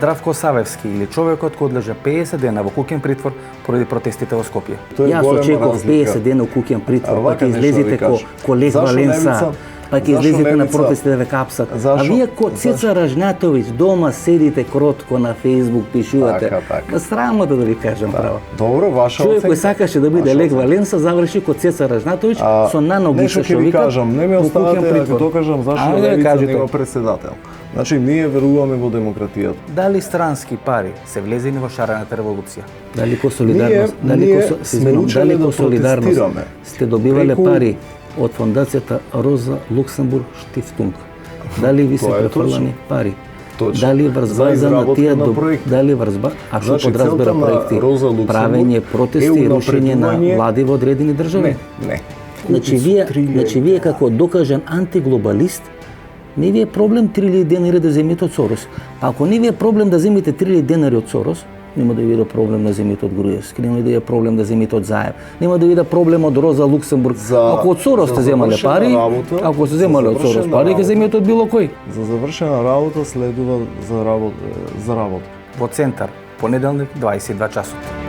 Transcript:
Здравко Савевски или човекот кој одлежа 50 дена во куќен притвор поради протестите во Скопје. Јас очекував 50 дена во куќен притвор, па ќе излезете ко Лех Валенса, па ќе излезете на протестите да ве капсат. А вие ко Цеца Ражнатовиќ дома седите кротко на Facebook, пишувате. Така. Срамота да ви кажам право. Добро, ваша оценка. Човек кој сакаше да биде Лех Валенса заврши ко Цеца Ражнатовиќ со наногиша што ви кажам, не ме оставате да докажам зашто левица нема председател. Значи, ние веруваме во демократијата. Дали странски пари се влезени во шарената револуција? Дали ко солидарност? Дали ко солидарност сте добивале пари од фондацијата Роза Луксембург Штифтунг? Дали ви се префрлани пари? Дали врз база на тие дали врз а што подразбира проекти? Правење протести и рушење на влади во одредени држави? Не. Значи вие како докажан антиглобалист не ви е проблем 3000 денари да земите од Сорос. Ако не ви е проблем да земите 3000 денари од Сорос, нема да ви е проблем да земите од Груевски, нема да ви е проблем да земите од Заев, нема да ви е проблем од Роза Луксембург. Ако од Сорос сте земале пари, ако се земале од Сорос пари, ќе земите од било кој. За завршена работа следува за работа. Во Центар, понеделник, 22 часот.